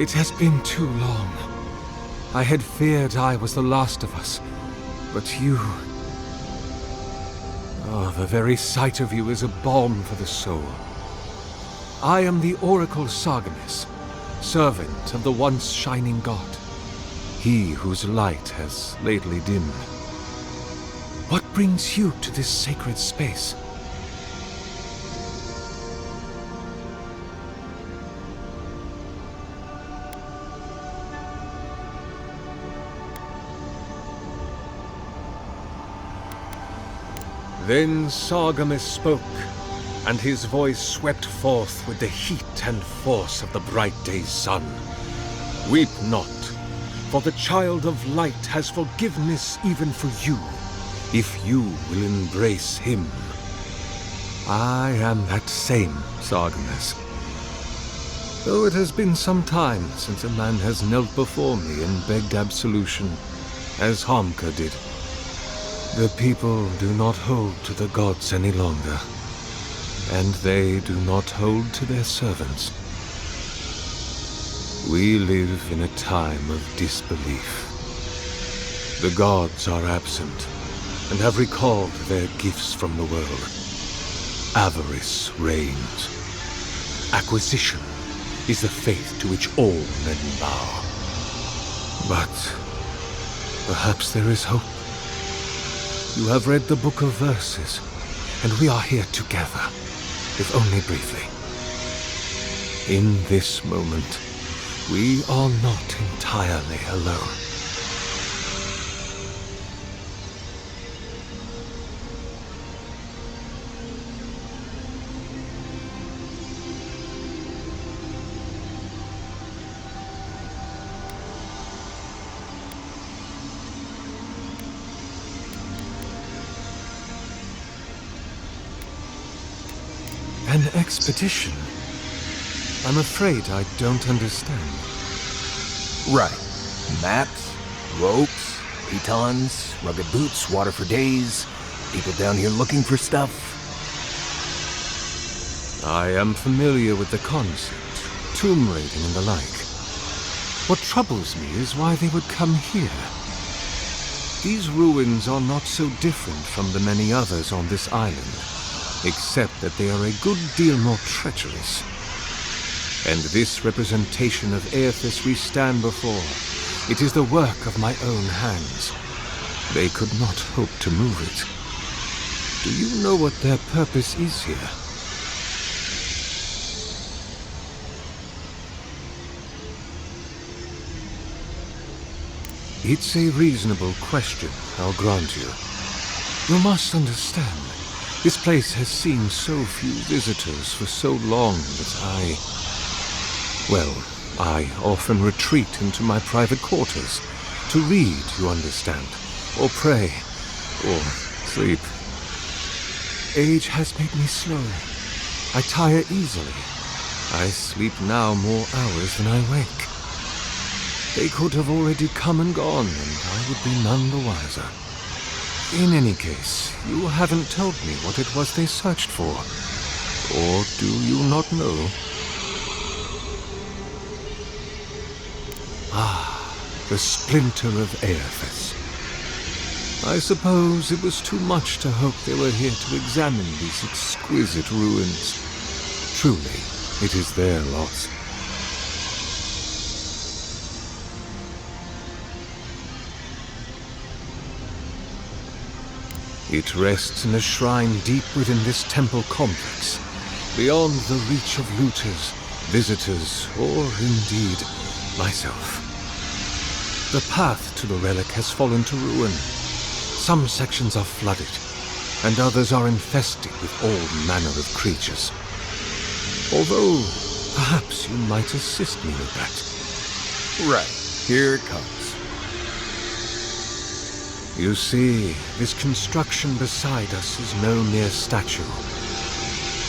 It has been too long. I had feared I was the last of us, but you... Oh, the very sight of you is a balm for the soul. I am the Oracle Sargemis, servant of the once shining god, he whose light has lately dimmed. What brings you to this sacred space? Then Sargemis spoke, and his voice swept forth with the heat and force of the bright day's sun. Weep not, for the child of light has forgiveness even for you, if you will embrace him. I am that same Sargemis. Though it has been some time since a man has knelt before me and begged absolution, as Hamka did. The people do not hold to the gods any longer, and they do not hold to their servants. We live in a time of disbelief. The gods are absent, and have recalled their gifts from the world. Avarice reigns. Acquisition is the faith to which all men bow. But perhaps there is hope. You have read the Book of Verses, and we are here together, if only briefly. In this moment, we are not entirely alone. An expedition? I'm afraid I don't understand. Right. Maps, ropes, pitons, rugged boots, water for days, people down here looking for stuff. I am familiar with the concept, tomb raiding and the like. What troubles me is why they would come here. These ruins are not so different from the many others on this island, except that they are a good deal more treacherous. And this representation of Aethys we stand before, it is the work of my own hands. They could not hope to move it. Do you know what their purpose is here? It's a reasonable question, I'll grant you. You must understand, this place has seen so few visitors for so long that I often retreat into my private quarters to read, you understand, or pray, or sleep. Age has made me slow. I tire easily. I sleep now more hours than I wake. They could have already come and gone, and I would be none the wiser. In any case, you haven't told me what it was they searched for. Or do you not know? Ah, the splinter of Aethys. I suppose it was too much to hope they were here to examine these exquisite ruins. Truly, it is their loss. It rests in a shrine deep within this temple complex, beyond the reach of looters, visitors, or indeed, myself. The path to the relic has fallen to ruin. Some sections are flooded, and others are infested with all manner of creatures. Although, perhaps you might assist me with that. Right, here it comes. You see, this construction beside us is no mere statue,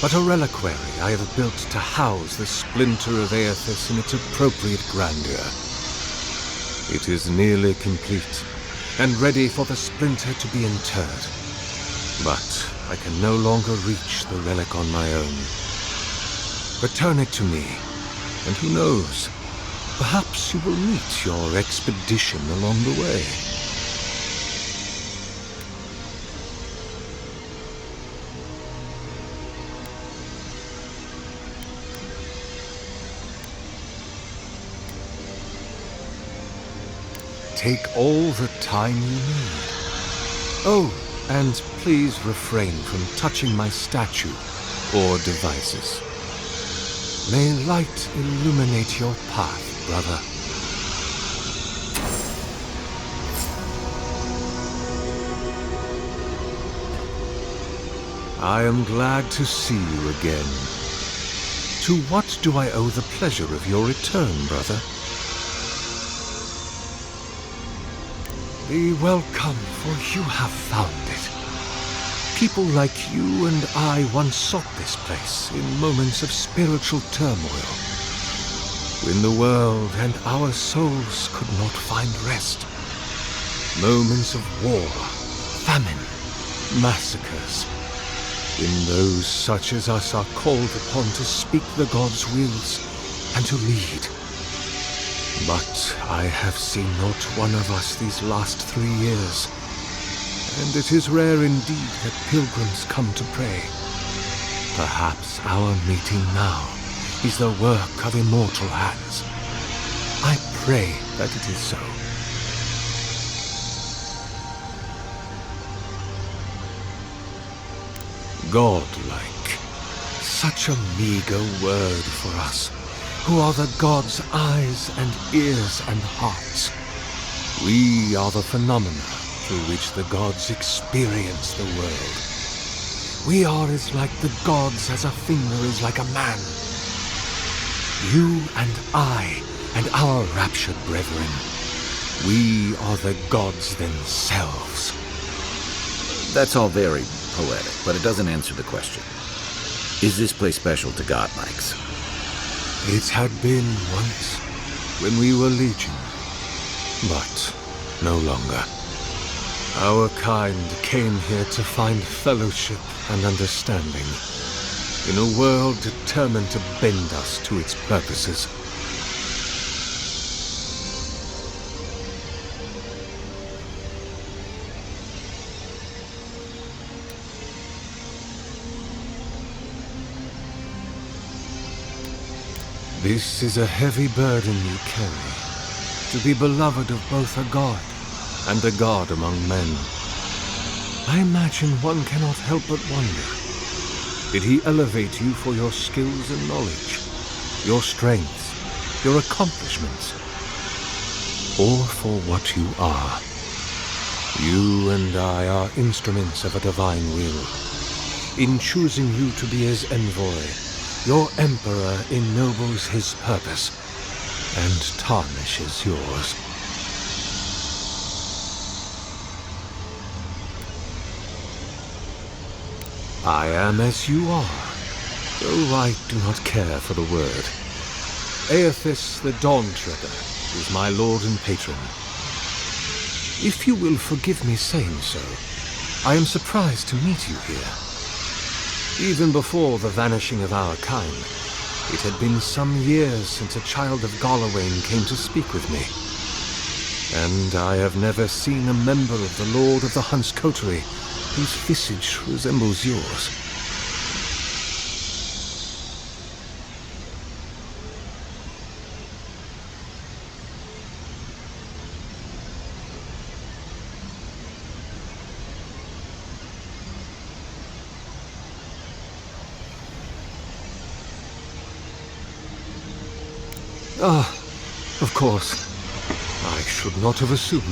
but a reliquary I have built to house the splinter of Aethys in its appropriate grandeur. It is nearly complete, and ready for the splinter to be interred. But I can no longer reach the relic on my own. Return it to me, and who knows, Perhaps you will meet your expedition along the way. Take all the time you need. Oh, and please refrain from touching my statue or devices. May light illuminate your path, brother. I am glad to see you again. To what do I owe the pleasure of your return, brother? Be welcome, for you have found it. People like you and I once sought this place in moments of spiritual turmoil, when the world and our souls could not find rest. Moments of war, famine, massacres, when those such as us are called upon to speak the gods' wills and to lead. But I have seen not one of us these last 3 years, and it is rare indeed that pilgrims come to pray. Perhaps our meeting now is the work of immortal hands. I pray that it is so. Godlike. Such a meager word for us, who are the gods' eyes and ears and hearts. We are the phenomena through which the gods experience the world. We are as like the gods as a finger is like a man. You and I and our raptured brethren, we are the gods themselves. That's all very poetic, but it doesn't answer the question. Is this place special to godlikes? It had been once, when we were legion, but no longer. Our kind came here to find fellowship and understanding, in a world determined to bend us to its purposes. This is a heavy burden you carry, to be beloved of both a god and a god among men. I imagine one cannot help but wonder, did he elevate you for your skills and knowledge, your strengths, your accomplishments, or for what you are? You and I are instruments of a divine will. In choosing you to be his envoy, your emperor ennobles his purpose and tarnishes yours. I am as you are, though I do not care for the word. Aethys the Dawn-Treader is my lord and patron. If you will forgive me saying so, I am surprised to meet you here. Even before the vanishing of our kind, it had been some years since a child of Galawain came to speak with me. And I have never seen a member of the Lord of the Hunt's coterie whose visage resembles yours. Ah, of course. I should not have assumed.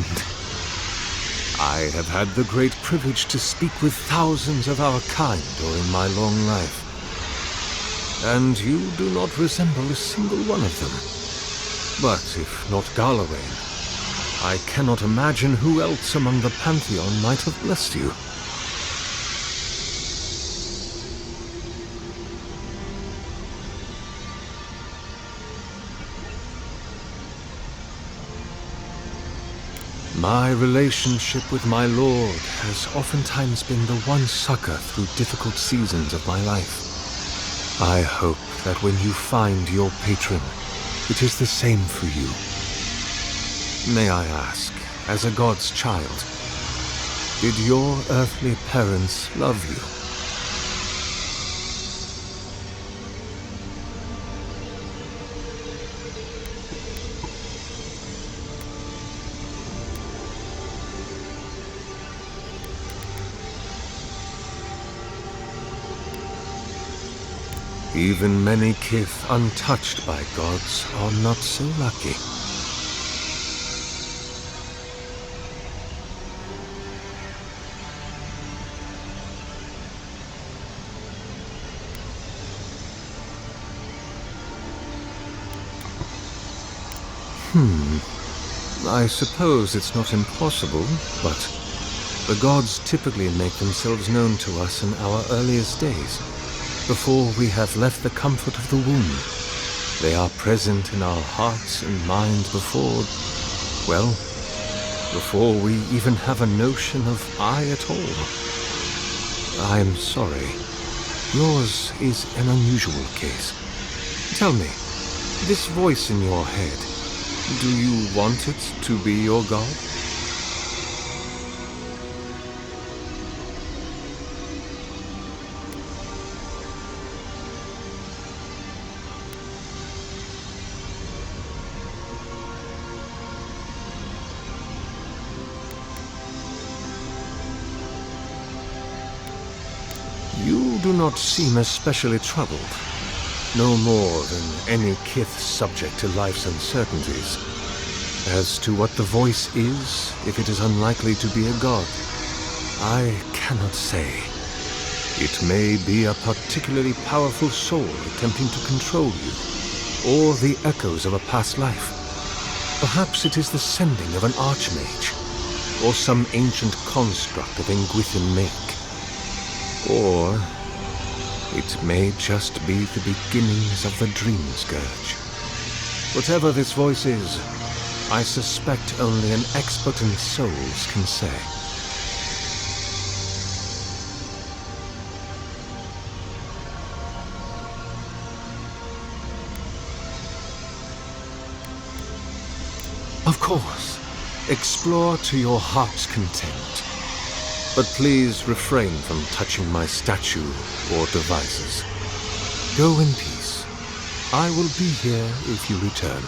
I have had the great privilege to speak with thousands of our kind during my long life. And you do not resemble a single one of them. But if not Galawain, I cannot imagine who else among the Pantheon might have blessed you. My relationship with my lord has oftentimes been the one succor through difficult seasons of my life. I hope that when you find your patron, it is the same for you. May I ask, as a god's child, did your earthly parents love you? Even many kith untouched by gods are not so lucky. I suppose it's not impossible, but the gods typically make themselves known to us in our earliest days, before we have left the comfort of the womb. They are present in our hearts and minds before we even have a notion of I at all. I'm sorry. Yours is an unusual case. Tell me, this voice in your head, do you want it to be your god? You do not seem especially troubled. No more than any kith subject to life's uncertainties. As to what the voice is, if it is unlikely to be a god, I cannot say. It may be a particularly powerful soul attempting to control you, or the echoes of a past life. Perhaps it is the sending of an archmage, or some ancient construct of Engwithin make. Or it may just be the beginnings of the dream scourge. Whatever this voice is, I suspect only an expert in souls can say. Of course, explore to your heart's content. But please refrain from touching my statue or devices. Go in peace. I will be here if you return.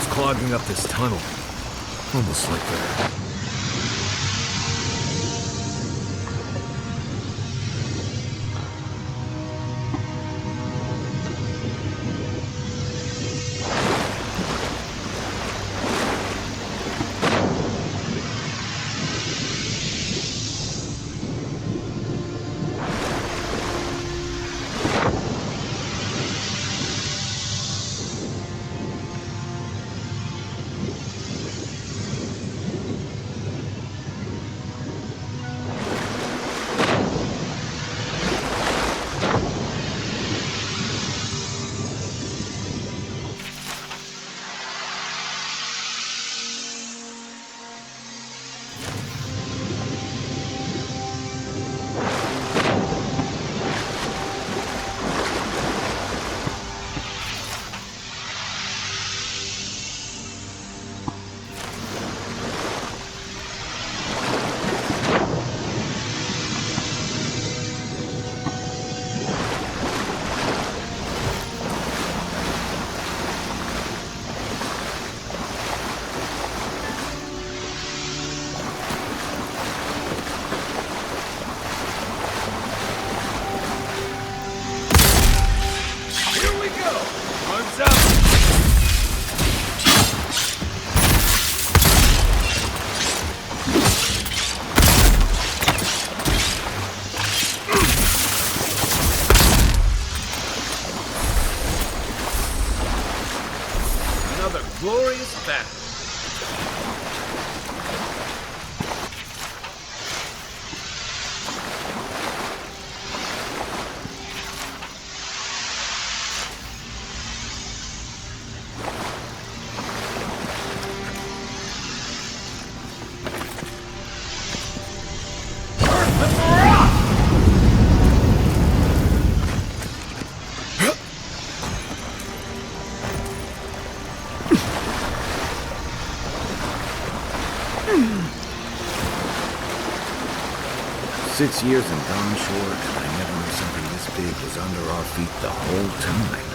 What's clogging up this tunnel? Almost like the... Glorious battle. Six years and gone short, and I never knew something this big was under our feet the whole time.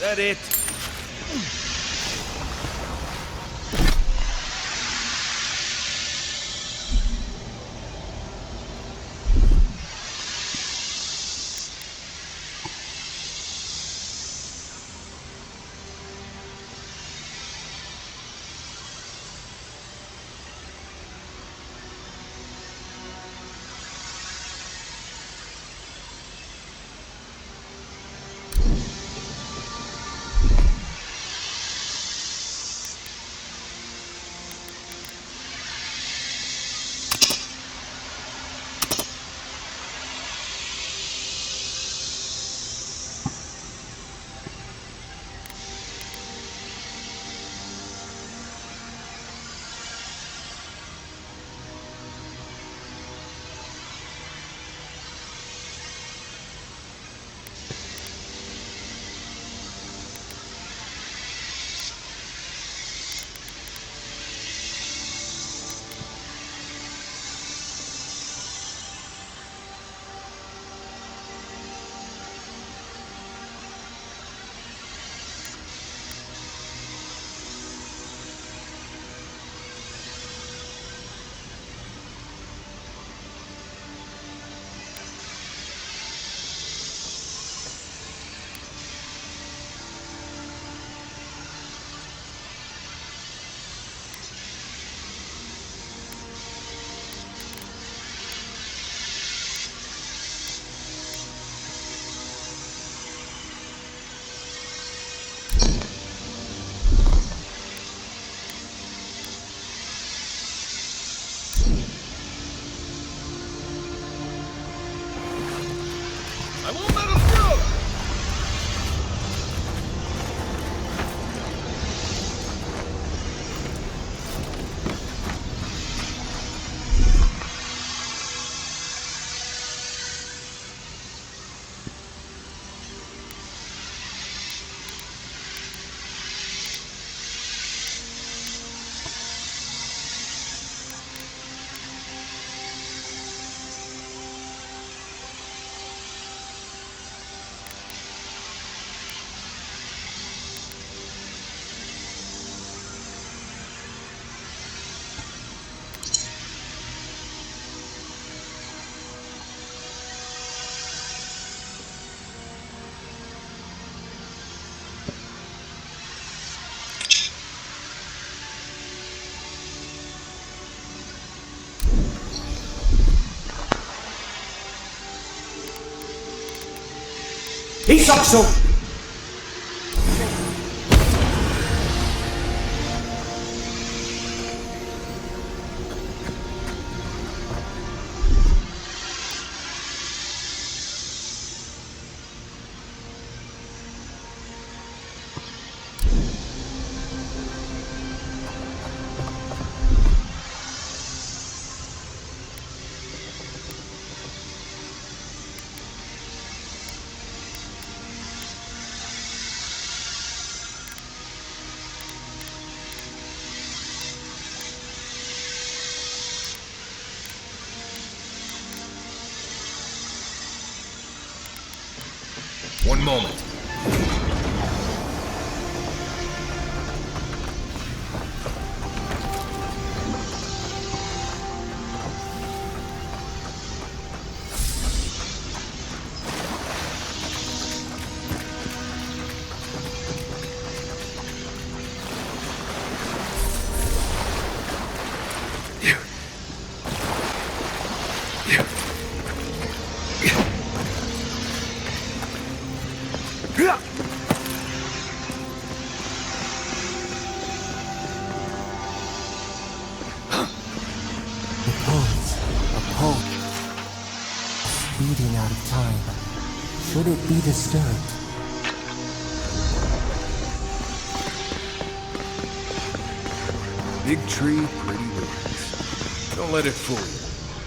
That it? Ich sag so! One moment. Speeding out of time. Should it be disturbed? Big tree, pretty ruins. Don't let it fool you.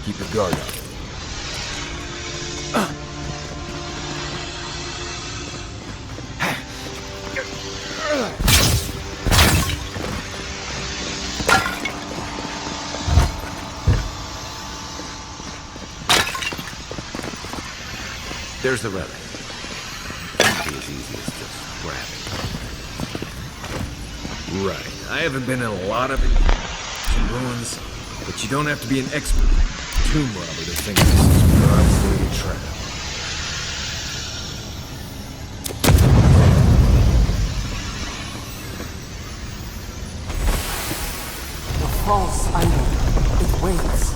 Keep your guard up. There's the relic. Won't be as easy as just grab it. Right. I haven't been in a lot of ruins, but you don't have to be an expert tomb robber to think this is probably a trap. A false item. It waits.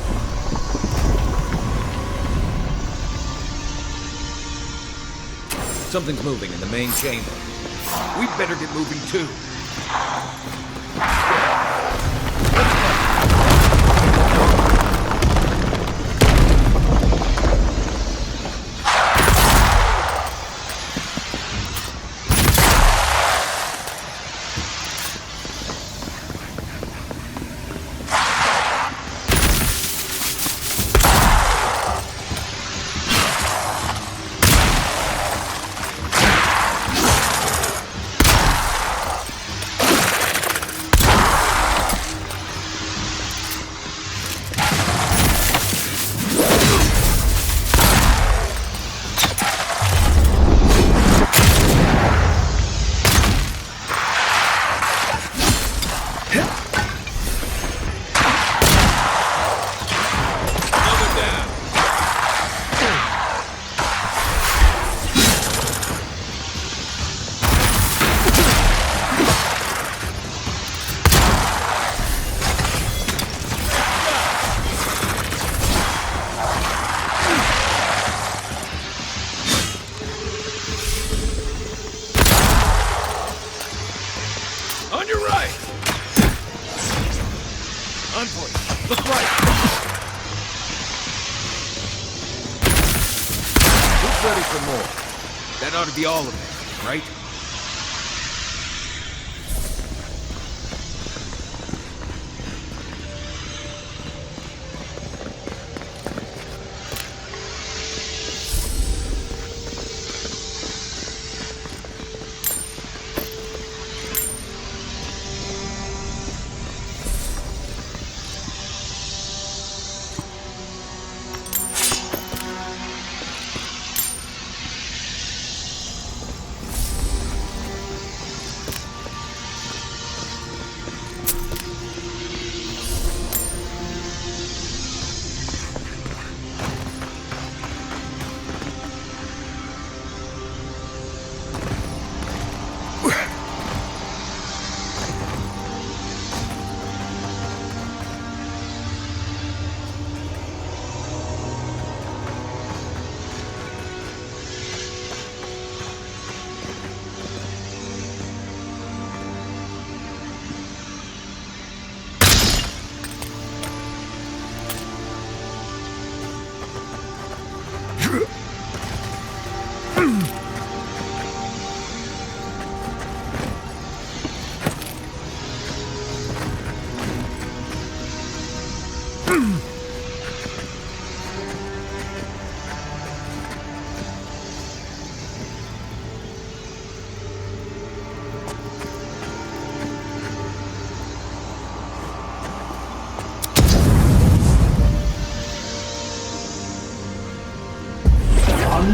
Something's moving in the main chamber. We'd better get moving too. On your right! Envoy, look right! Who's ready for more? That ought to be all of it, right?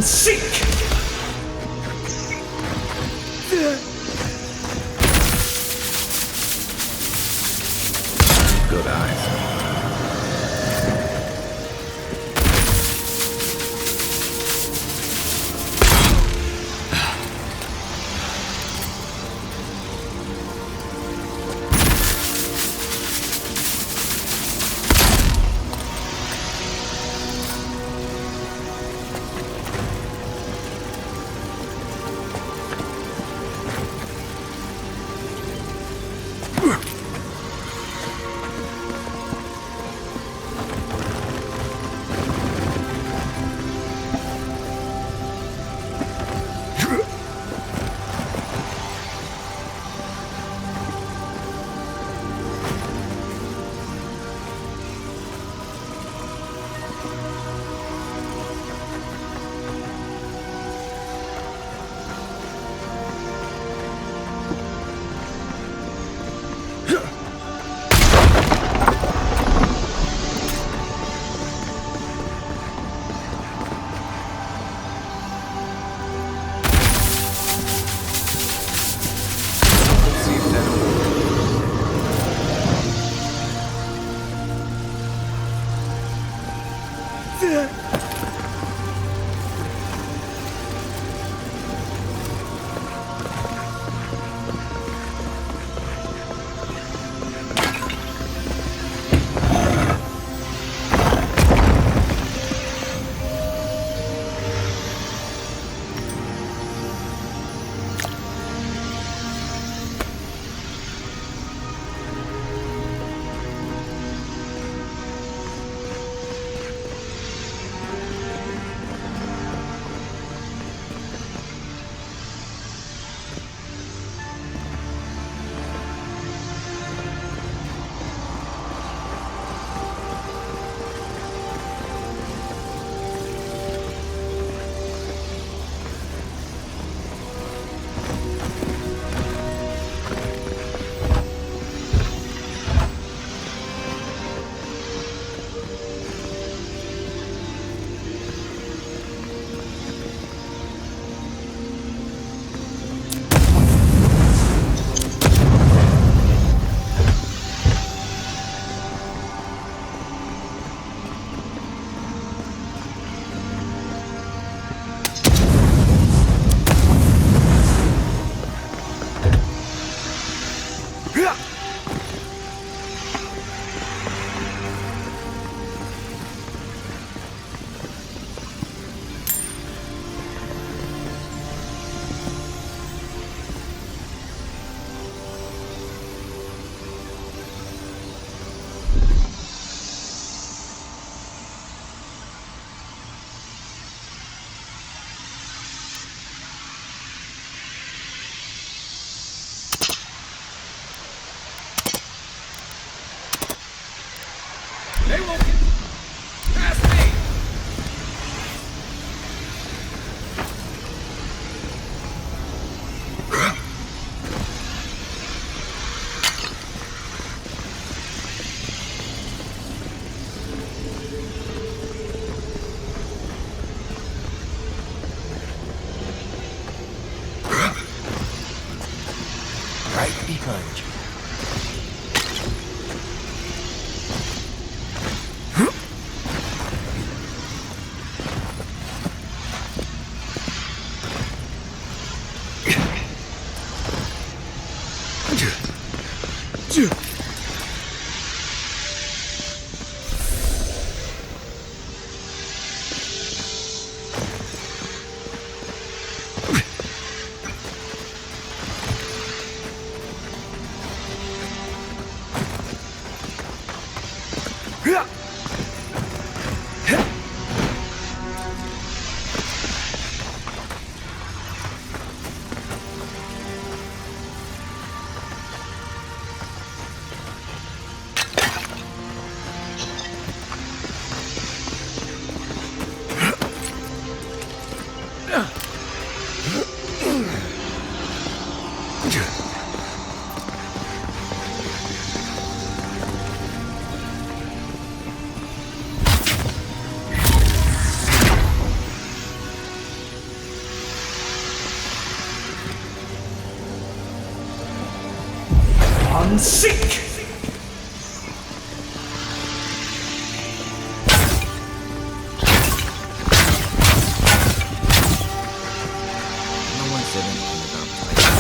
seek! Good eyes. They won't get past me! Right behind you. Sink! No one said anything about Titan.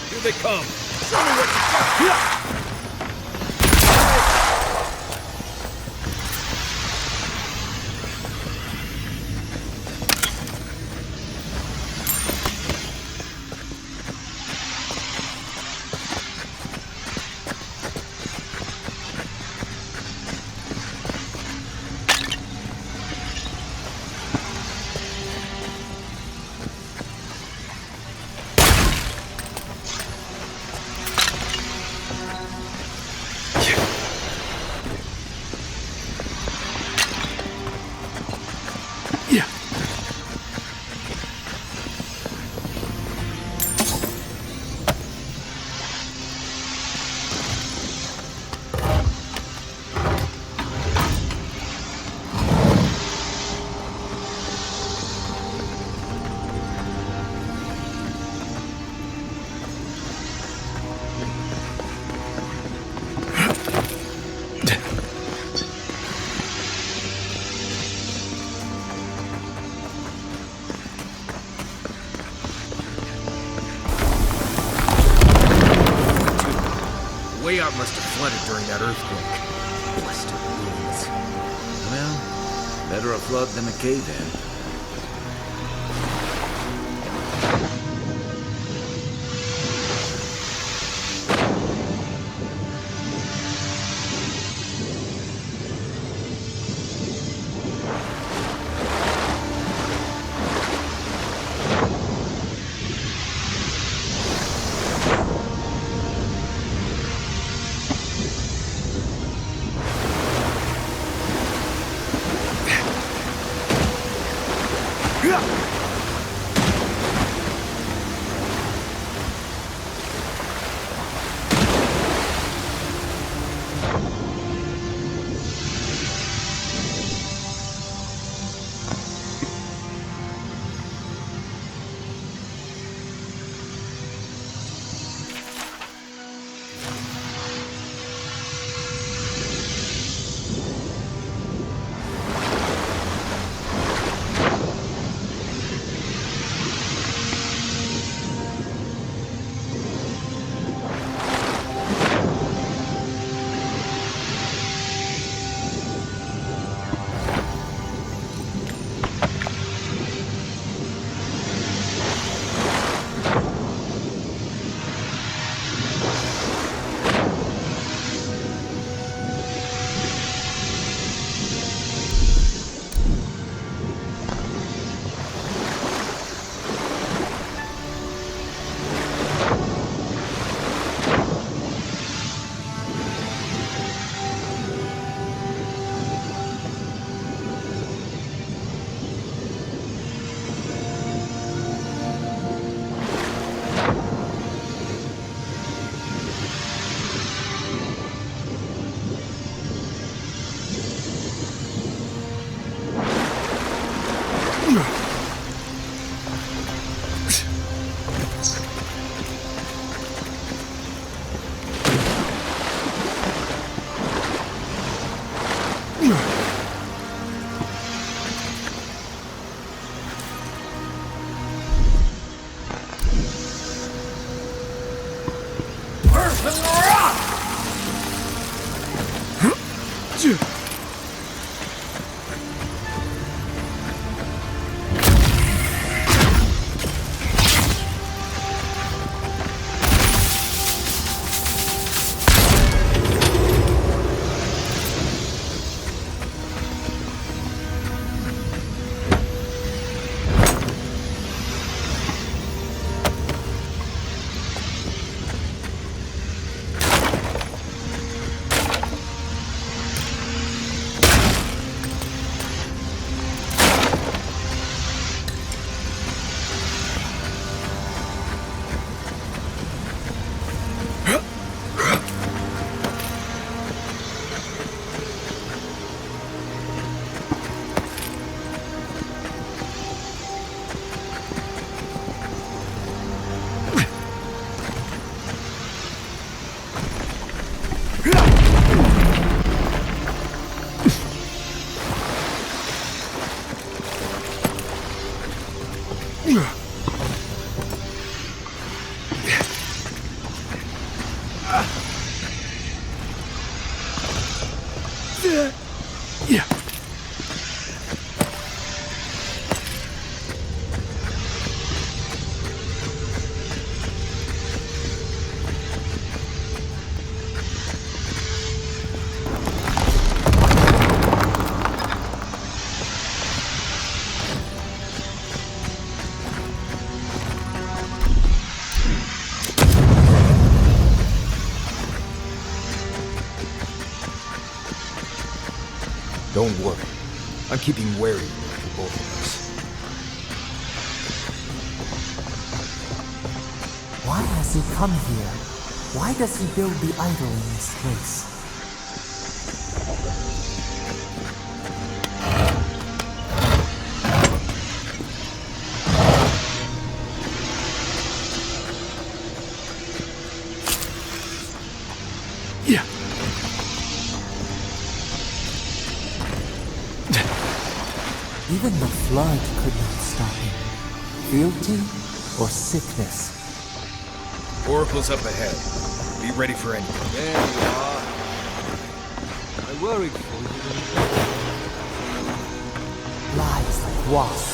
Here they come! Show me what you got! Way out must have flooded during that earthquake. Blasted ruins. Well, better a flood than a cave-in. Don't worry. I'm keeping wary for both of us. Why has he come here? Why does he build the idol in this place? Even the flood could not stop him. Fealty or sickness? Oracle's up ahead. Be ready for anything. There you are. I worried for you. Lies like wasps.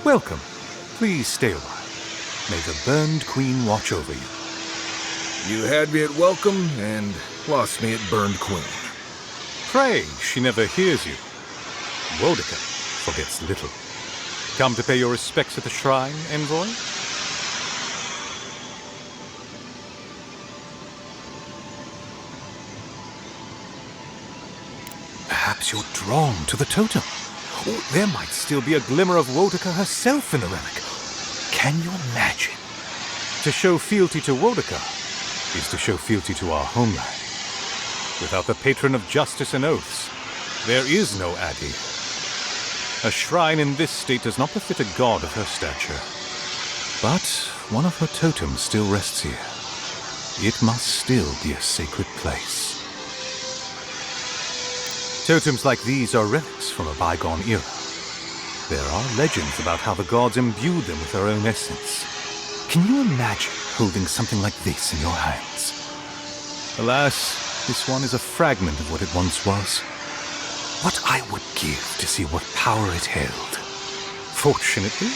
Welcome. Please stay a while. May the Burned Queen watch over you. You had me at welcome and lost me at Burned Queen. Pray she never hears you. Wodeka forgets little. Come to pay your respects at the shrine, envoy? Perhaps you're drawn to the totem. Or there might still be a glimmer of Wodeka herself in the relic. Can you imagine? To show fealty to Wodeka is to show fealty to our homeland. Without the patron of justice and oaths, there is no Addy. A shrine in this state does not befit a god of her stature. But one of her totems still rests here. It must still be a sacred place. Totems like these are relics from a bygone era. There are legends about how the gods imbued them with their own essence. Can you imagine holding something like this in your hands? Alas, this one is a fragment of what it once was. What I would give to see what power it held. Fortunately,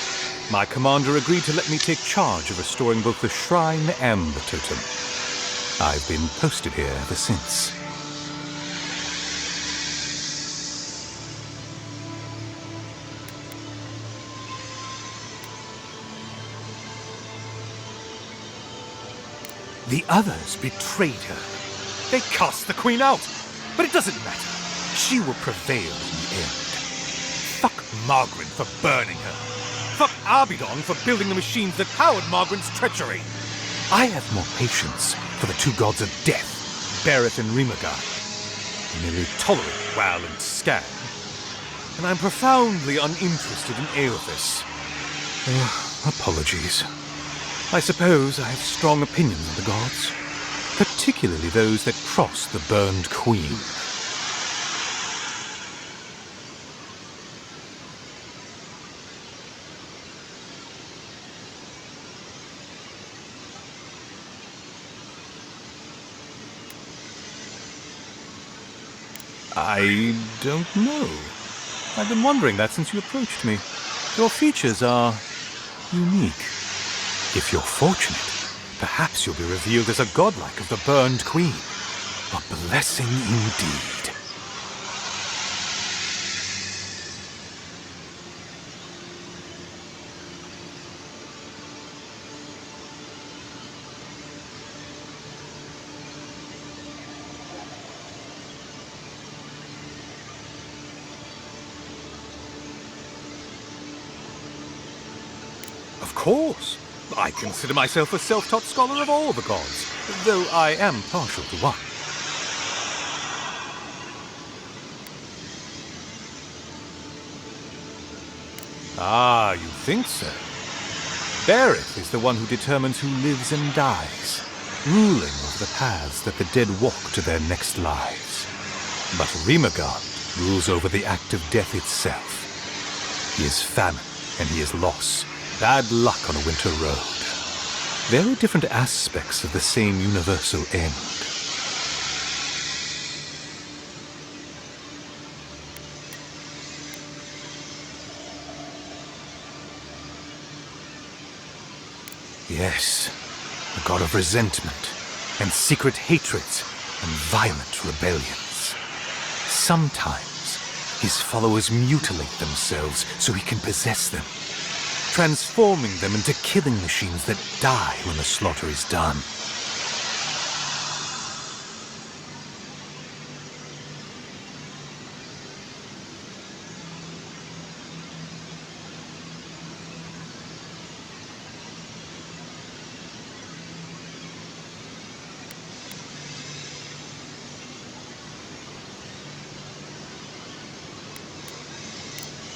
my commander agreed to let me take charge of restoring both the shrine and the totem. I've been posted here ever since. The others betrayed her. They cast the queen out. But it doesn't matter. She will prevail in the end. Fuck Margaret for burning her. Fuck Abidon for building the machines that powered Margaret's treachery. I have more patience for the two gods of death, Bereth and Rimagard. They merely tolerate Wal and Scan. And I'm profoundly uninterested in Aothis. Apologies. I suppose I have strong opinions of the gods, particularly those that cross the burned queen. I don't know. I've been wondering that since you approached me. Your features are unique. If you're fortunate, perhaps you'll be revealed as a godlike of the burned queen. A blessing indeed. Of course. I consider myself a self-taught scholar of all the gods, though I am partial to one. Ah, you think so? Bereth is the one who determines who lives and dies, ruling over the paths that the dead walk to their next lives. But Rimagard rules over the act of death itself. He is famine, and he is loss. Bad luck on a winter road. Very different aspects of the same universal end. Yes, the god of resentment, and secret hatreds, and violent rebellions. Sometimes, his followers mutilate themselves so he can possess them, transforming them into killing machines that die when the slaughter is done.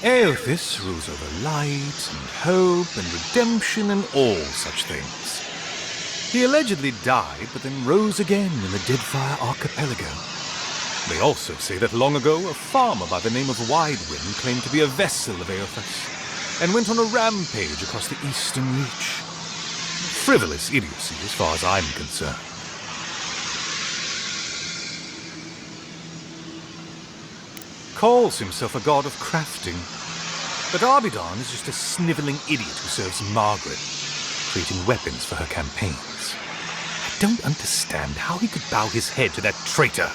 Aothis rules over light and hope and redemption and all such things. He allegedly died, but then rose again in the Deadfire Archipelago. They also say that long ago, a farmer by the name of Widewind claimed to be a vessel of Aothis, and went on a rampage across the Eastern Reach. Frivolous idiocy as far as I'm concerned. Calls himself a god of crafting, but Abidon is just a sniveling idiot who serves Margaret, creating weapons for her campaigns. I don't understand how he could bow his head to that traitor.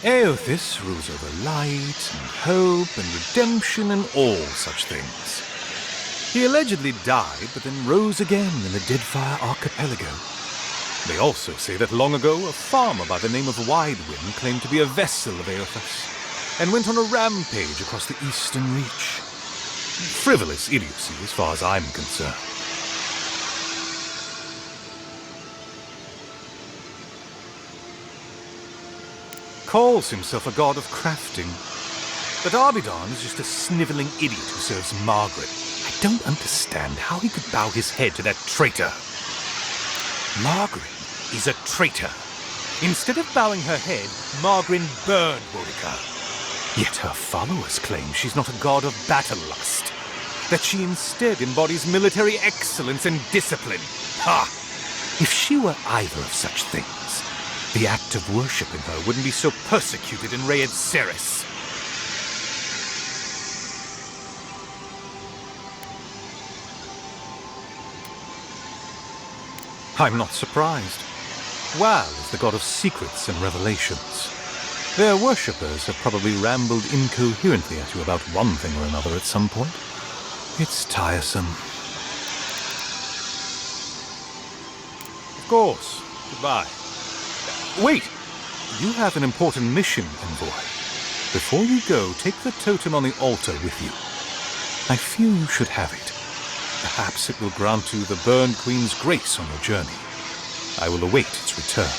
Aothis rules over light and hope and redemption and all such things. He allegedly died, but then rose again in the Deadfire Archipelago. They also say that long ago, a farmer by the name of Widewind claimed to be a vessel of Aothis, and went on a rampage across the Eastern Reach. Frivolous idiocy as far as I'm concerned. calls himself a god of crafting. But Arbidon is just a sniveling idiot who serves Margaret. I don't understand how he could bow his head to that traitor. Margaret is a traitor. Instead of bowing her head, Margaret burned Boudica. Yet her followers claim she's not a god of battle lust, that she instead embodies military excellence and discipline. Ha! If she were either of such things, the act of worshipping her wouldn't be so persecuted in Rayed Ceres. I'm not surprised. Wal is the god of secrets and revelations. Their worshippers have probably rambled incoherently at you about one thing or another at some point. It's tiresome. Of course. Goodbye. Wait! You have an important mission, envoy. Before you go, take the totem on the altar with you. I feel you should have it. Perhaps it will grant you the Burned Queen's grace on your journey. I will await its return.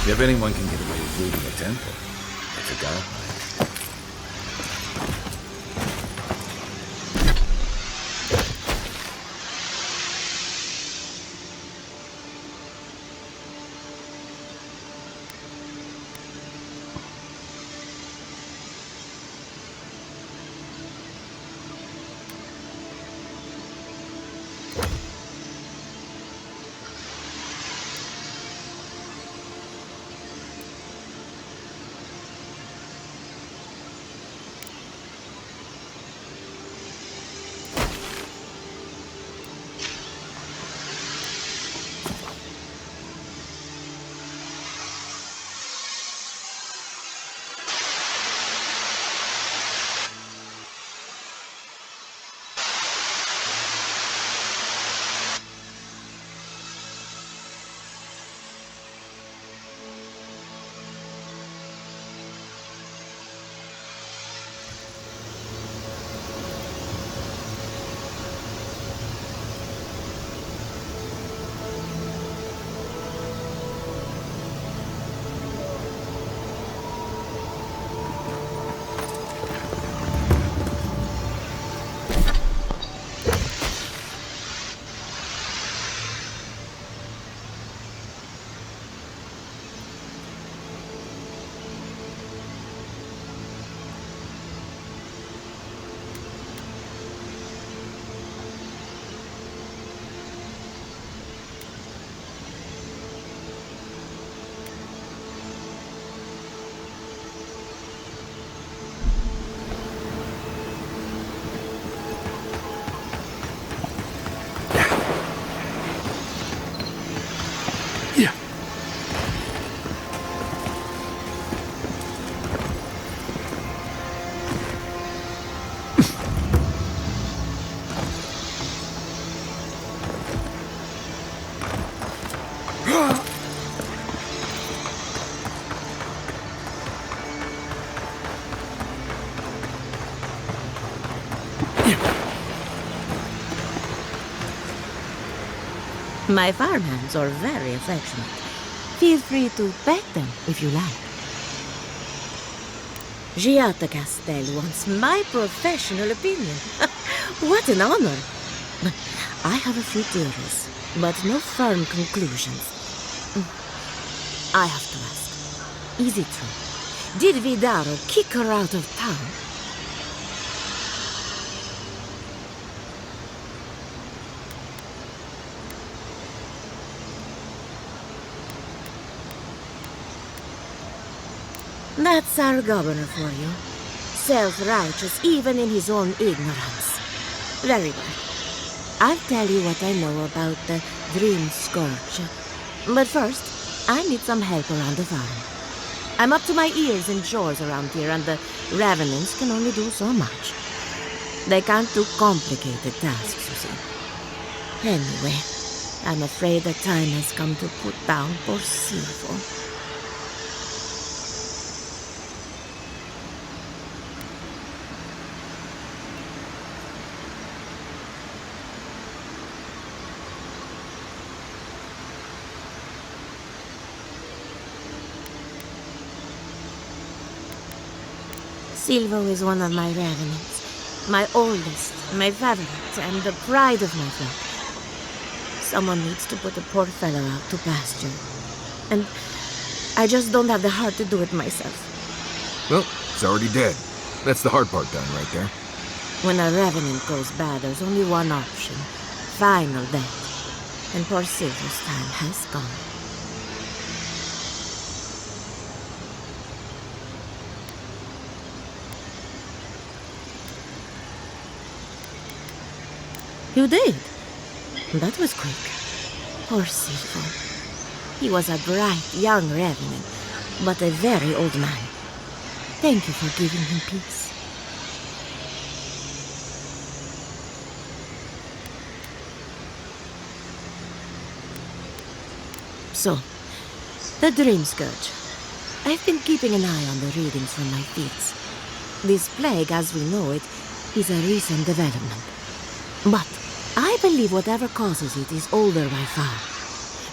If anyone can get away with looting a temple, it's a godlike. My farmhands are very affectionate. Feel free to pet them if you like. Giata Castel wants my professional opinion. What an honor! I have a few theories, but no firm conclusions. I have to ask, is it true? Did Vidaro kick her out of town? That's our governor for you. Self-righteous even in his own ignorance. Very well. I'll tell you what I know about the Dream Scourge. But first, I need some help around the farm. I'm up to my ears in chores around here, and the Revenants can only do so much. They can't do complicated tasks, you see. Anyway, I'm afraid the time has come to put down poor Silvo. Silvo is one of my revenants. My oldest, my favorite, and the pride of my flock. Someone needs to put the poor fellow out to pasture. And I just don't have the heart to do it myself. Well, it's already dead. That's the hard part done right there. When a revenant goes bad, there's only one option. Final death. And poor Silvo's time has gone. You did? That was quick. Poor Silvo. He was a bright, young revenant, but a very old man. Thank you for giving him peace. So, the Dream Scourge. I've been keeping an eye on the readings from my fields. This plague, as we know it, is a recent development. But I believe whatever causes it is older by far.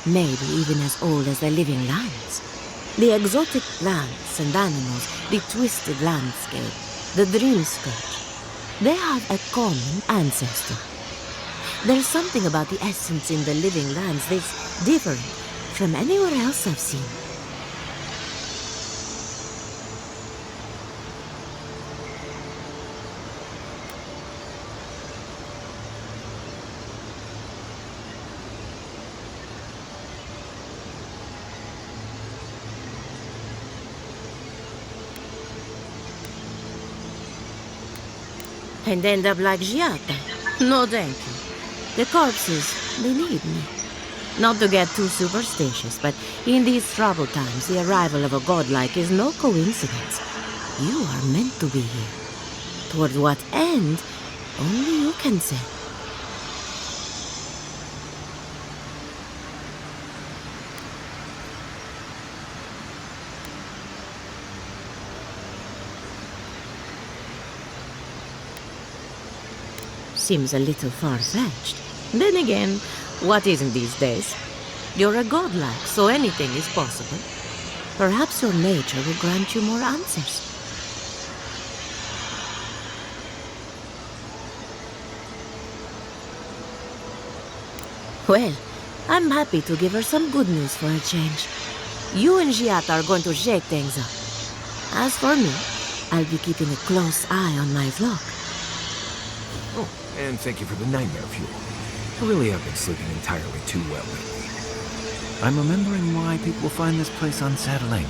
Maybe even as old as the living lands. The exotic plants and animals, the twisted landscape, the Dream Scourge. They have a common ancestor. There's something about the essence in the living lands that's different from anywhere else I've seen. And end up like Giata. No thank you. The corpses, they need me. Not to get too superstitious, but in these troubled times, the arrival of a godlike is no coincidence. You are meant to be here. Toward what end, only you can say. Seems a little far-fetched. Then again, what isn't these days? You're a godlike, so anything is possible. Perhaps your nature will grant you more answers. Well, I'm happy to give her some good news for a change. You and Giata are going to shake things up. As for me, I'll be keeping a close eye on my flock. Oh, and thank you for the nightmare fuel. I really have been sleeping entirely too well lately. I'm remembering why people find this place unsettling.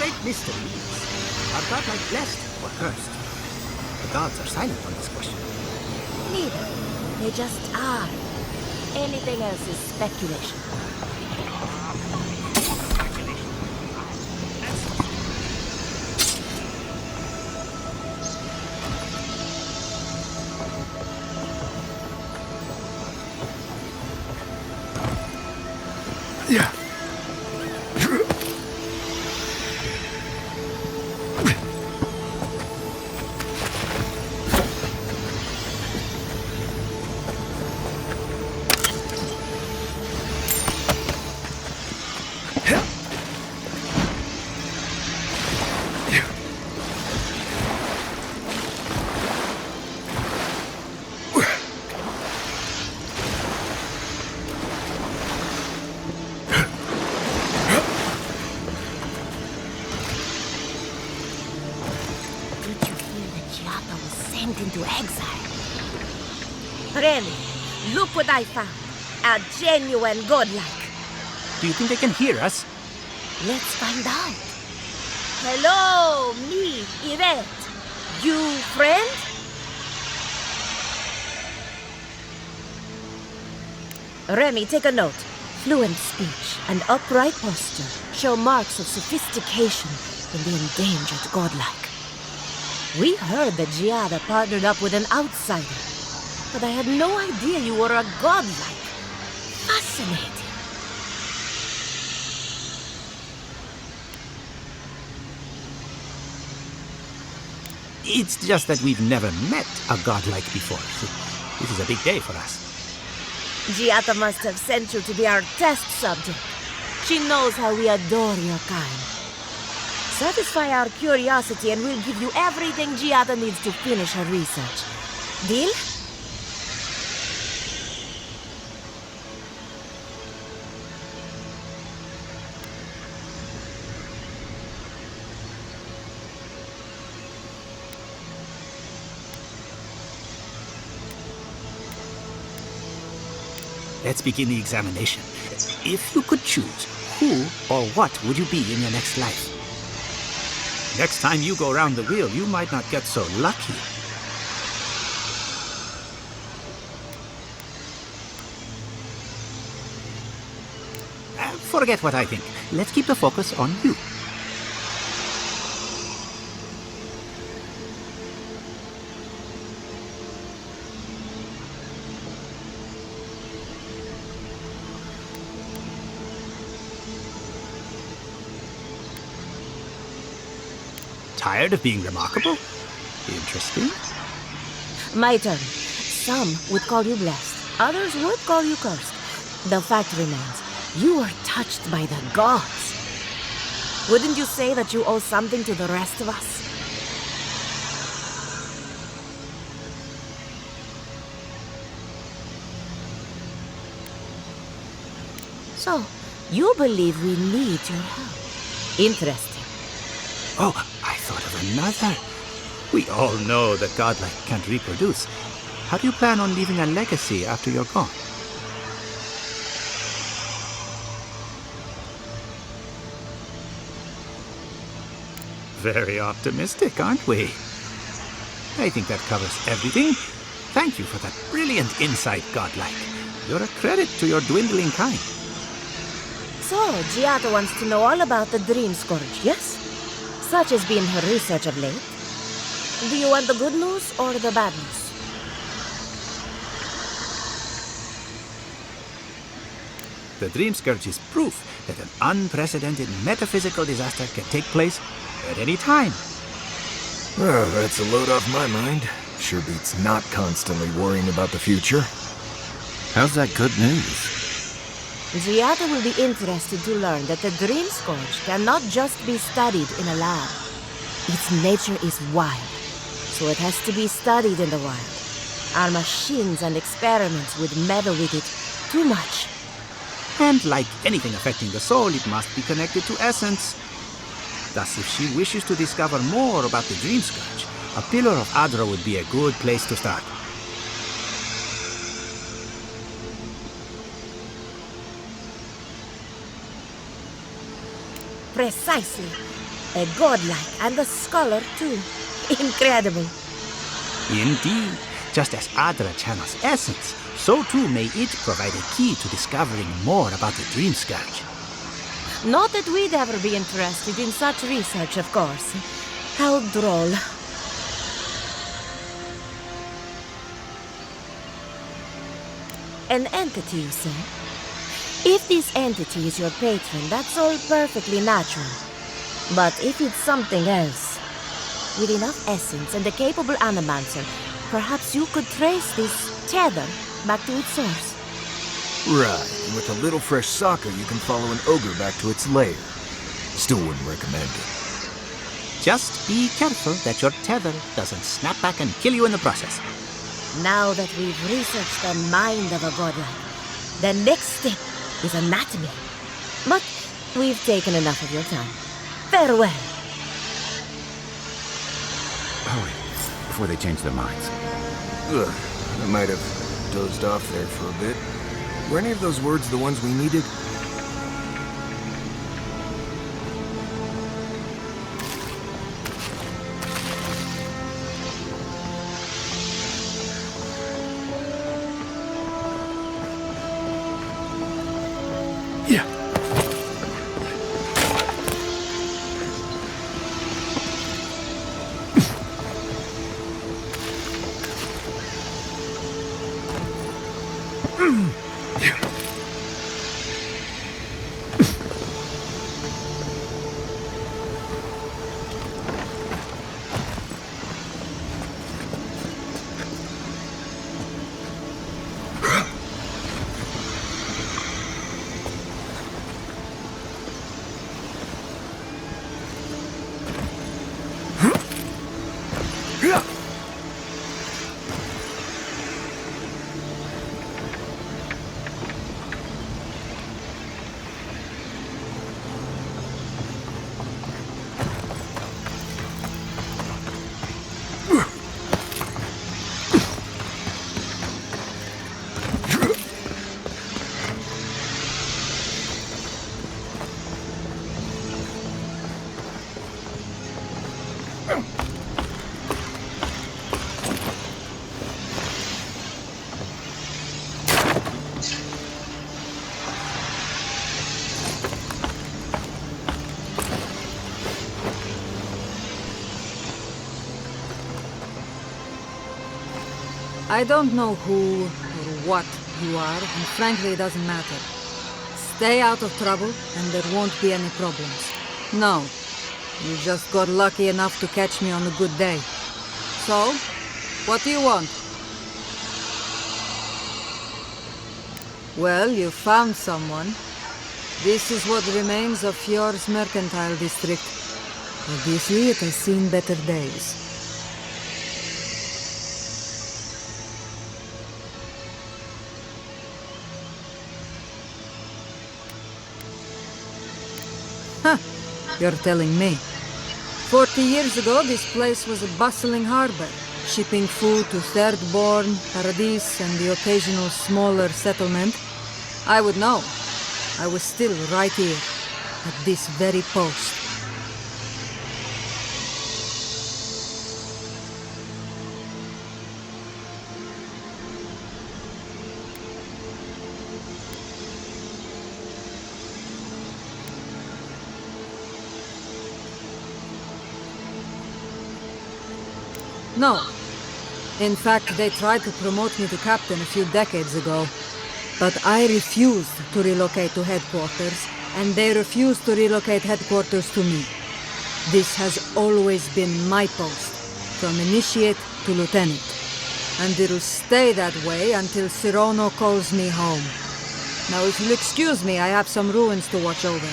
great mystery is, are godlike blessed or cursed? The gods are silent on this question. Neither. They just are. Anything else is speculation. Yeah. Into exile. Remy, look what I found. A genuine godlike. Do you think they can hear us? Let's find out. Hello, me, Yvette. You friend? Remy, take a note. Fluent speech and upright posture show marks of sophistication in the endangered godlike. We heard that Giada partnered up with an outsider, but I had no idea you were a godlike. Fascinating. It's just that we've never met a godlike before. This is a big day for us. Giada must have sent you to be our test subject. She knows how we adore your kind. Satisfy our curiosity and we'll give you everything Giada needs to finish her research. Deal? Let's begin the examination. If you could choose, who or what would you be in your next life? Next time you go around the wheel, you might not get so lucky. Forget what I think. Let's keep the focus on you. Tired of being remarkable? Interesting. My turn. Some would call you blessed. Others would call you cursed. The fact remains, you were touched by the gods. Wouldn't you say that you owe something to the rest of us? So, you believe we need your help. Interesting. Oh, I thought of another. We all know that godlike can't reproduce. How do you plan on leaving a legacy after you're gone? Very optimistic, aren't we? I think that covers everything. Thank you for that brilliant insight, godlike. You're a credit to your dwindling kind. So, Giada wants to know all about the Dream Scourge, yes? Such has been her research of late. Do you want the good news or the bad news? The Dream Scourge is proof that an unprecedented metaphysical disaster can take place at any time. Oh, that's a load off my mind. Sure beats not constantly worrying about the future. How's that good news? Giada will be interested to learn that the Dream Scourge cannot just be studied in a lab. Its nature is wild, so it has to be studied in the wild. Our machines and experiments would meddle with it too much. And like anything affecting the soul, it must be connected to essence. Thus, if she wishes to discover more about the Dream Scourge, a Pillar of Adra would be a good place to start. Precisely. A godlike and a scholar, too. Incredible. Indeed. Just as Adra channels essence, so too may it provide a key to discovering more about the Dream Scourge. Not that we'd ever be interested in such research, of course. How droll. An entity, you say? If this entity is your patron, that's all perfectly natural. But if it's something else, with enough essence and a capable animancer, perhaps you could trace this tether back to its source. Right, and with a little fresh soccer, you can follow an ogre back to its lair. Still wouldn't recommend it. Just be careful that your tether doesn't snap back and kill you in the process. Now that we've researched the mind of a godlike, the next step is anatomy. But we've taken enough of your time. Farewell. Hurry, before they change their minds. Ugh, I might have dozed off there for a bit. Were any of those words the ones we needed? Yeah. I don't know who or what you are, and frankly it doesn't matter. Stay out of trouble, and there won't be any problems. No, you just got lucky enough to catch me on a good day. So, what do you want? Well, you found someone. This is what remains of Fjord's mercantile district. Obviously, it has seen better days. Huh, you're telling me. 40 years ago, this place was a bustling harbor, shipping food to Thirdborn, Paradis, and the occasional smaller settlement. I would know. I was still right here, at this very post. No. In fact, they tried to promote me to captain a few decades ago. But I refused to relocate to headquarters, and they refused to relocate headquarters to me. This has always been my post, from initiate to lieutenant. And it'll stay that way until Cirono calls me home. Now, if you'll excuse me, I have some ruins to watch over.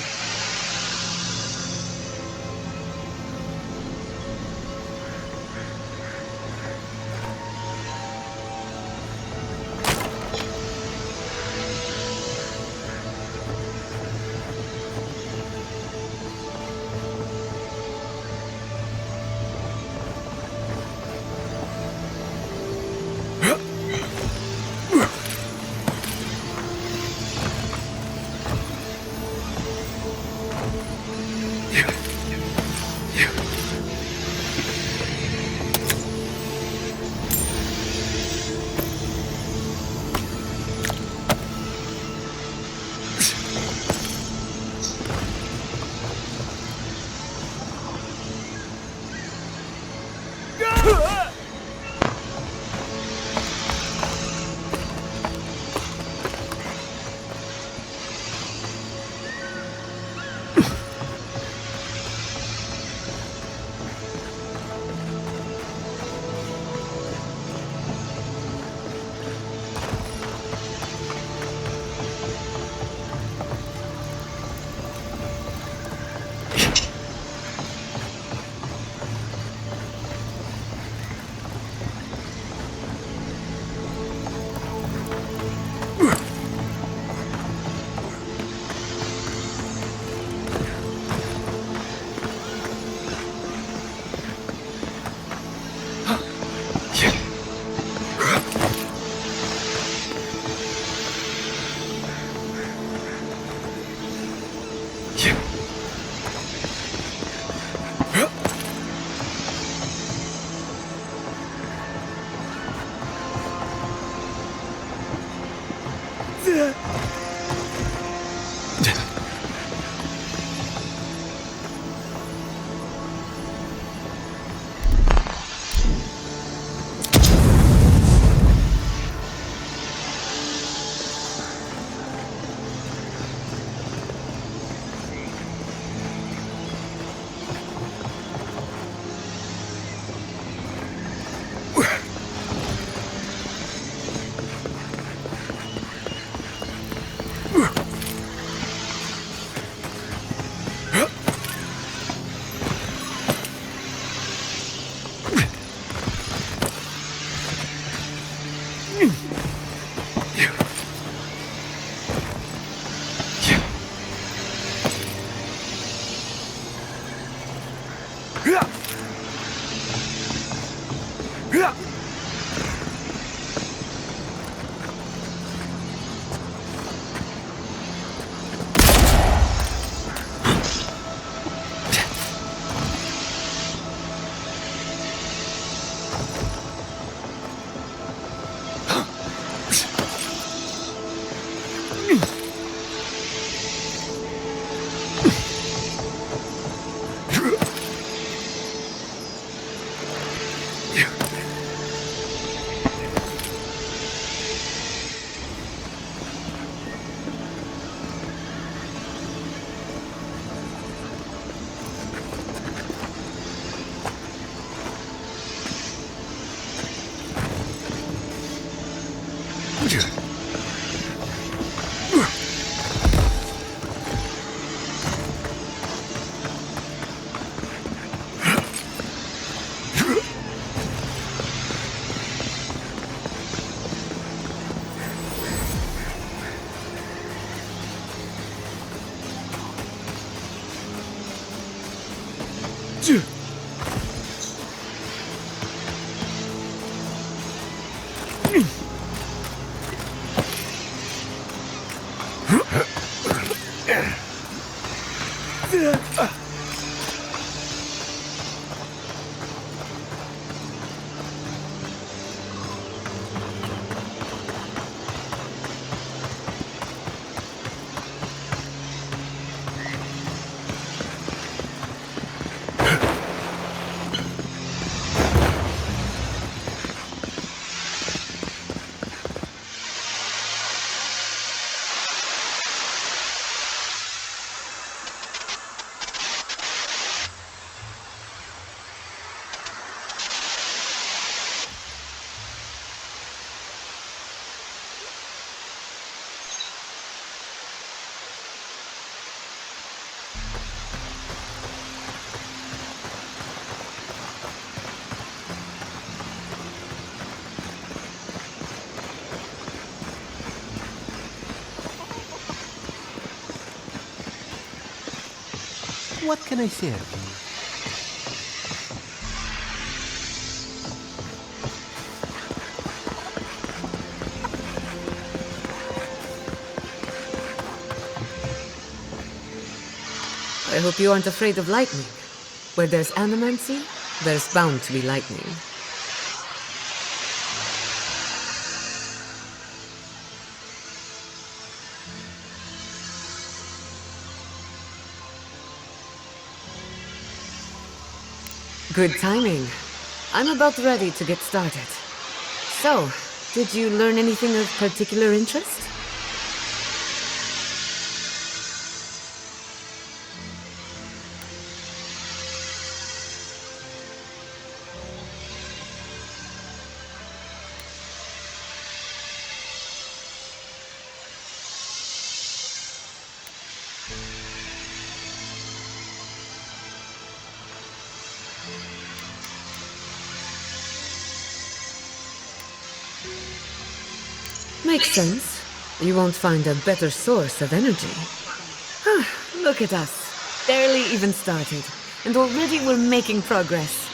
What can I say? I hope you aren't afraid of lightning. Where there's animancy, there's bound to be lightning. Good timing. I'm about ready to get started. So, did you learn anything of particular interest? Makes sense. You won't find a better source of energy. Look at us. Barely even started. And already we're making progress.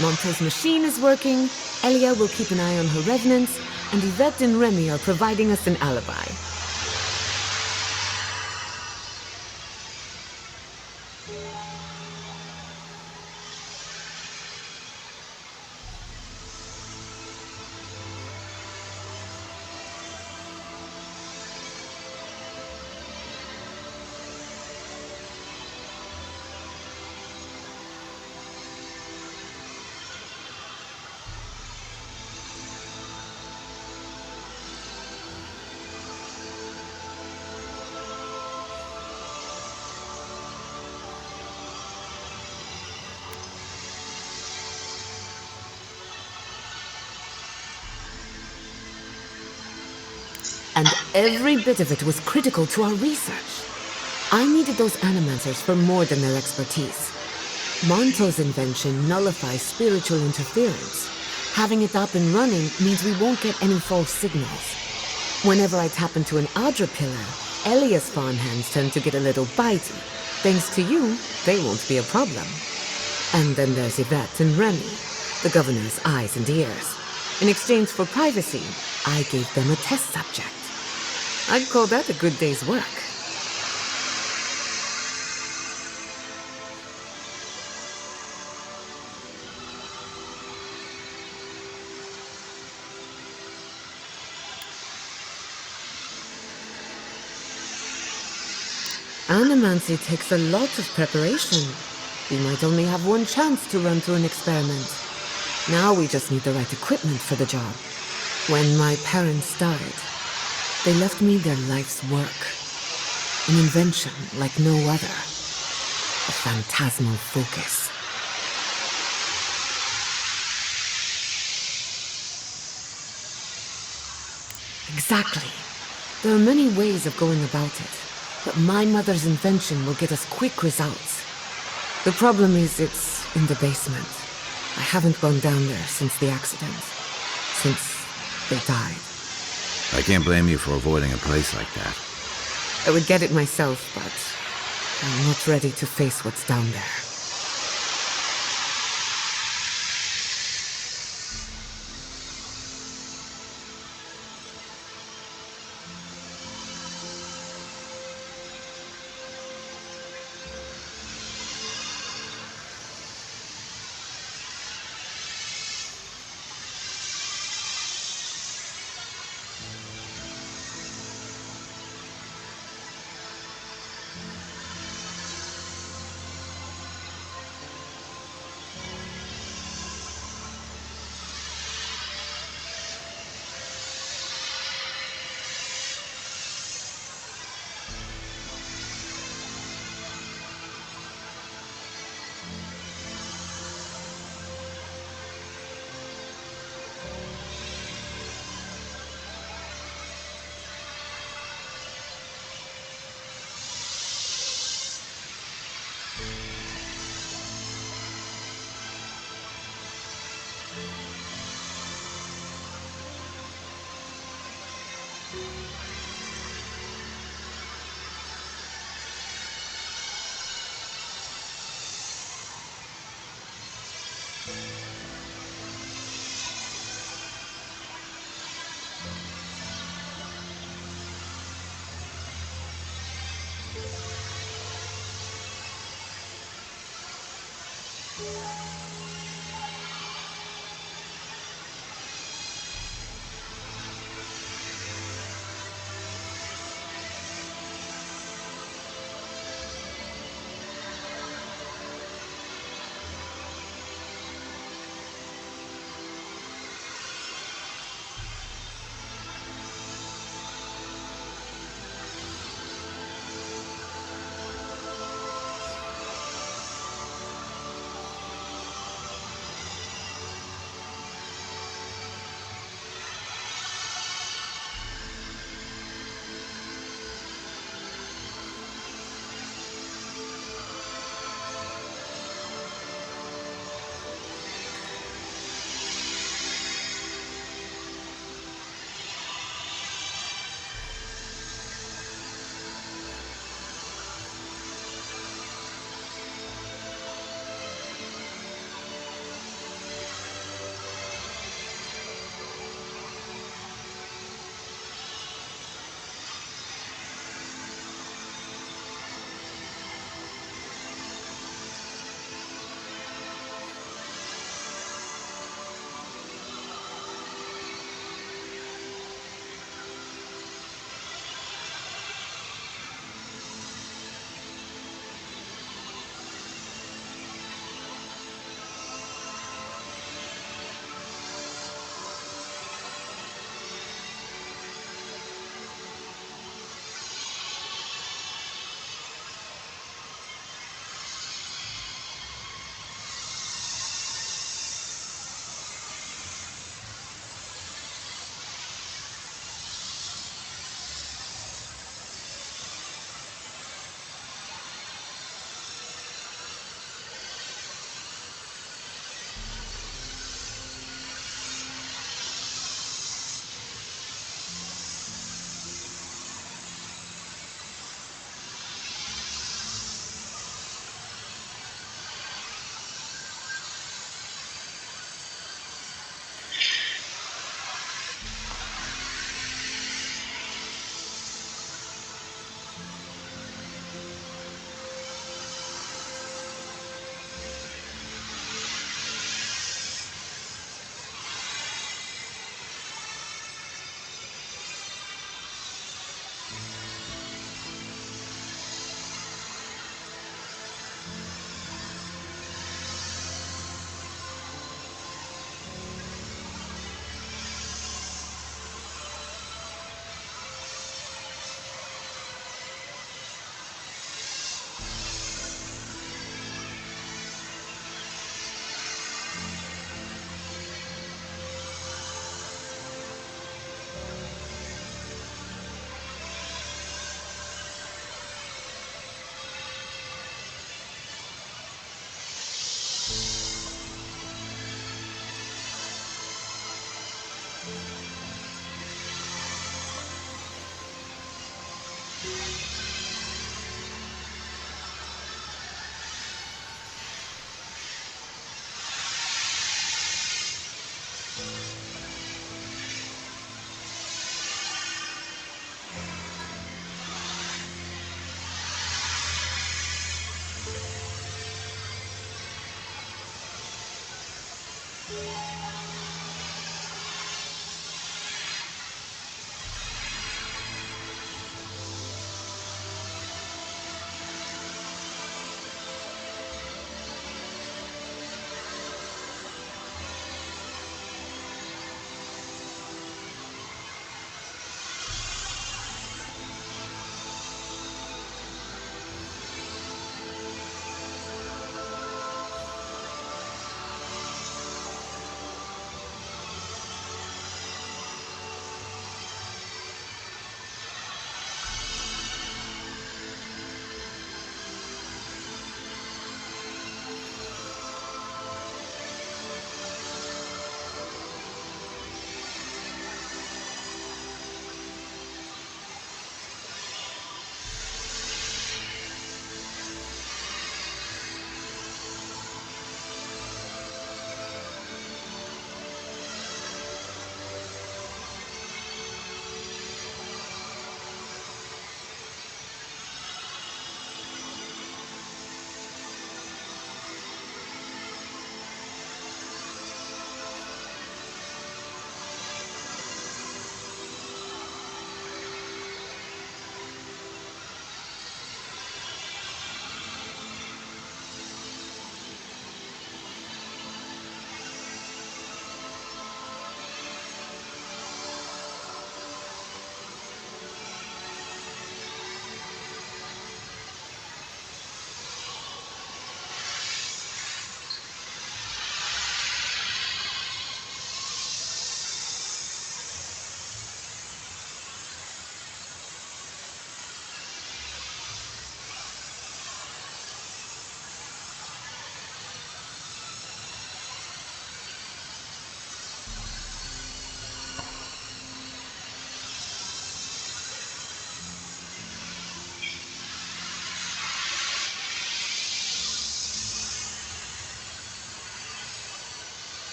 Monte's machine is working, Elia will keep an eye on her revenants, and Yvette and Remy are providing us an alibi. And every bit of it was critical to our research. I needed those animancers for more than their expertise. Monto's invention nullifies spiritual interference. Having it up and running means we won't get any false signals. Whenever I tap into an Adra pillar, Elia's farmhands tend to get a little bitey. Thanks to you, they won't be a problem. And then there's Yvette and Remy, the governor's eyes and ears. In exchange for privacy, I gave them a test subject. I'd call that a good day's work. Animancy takes a lot of preparation. We might only have one chance to run through an experiment. Now we just need the right equipment for the job. When my parents died, they left me their life's work. An invention like no other. A phantasmal focus. Exactly. There are many ways of going about it. But my mother's invention will get us quick results. The problem is it's in the basement. I haven't gone down there since the accident. Since they died. I can't blame you for avoiding a place like that. I would get it myself, but I'm not ready to face what's down there.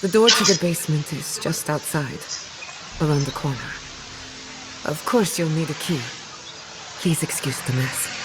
The door to the basement is just outside, around the corner. Of course you'll need a key. Please excuse the mess.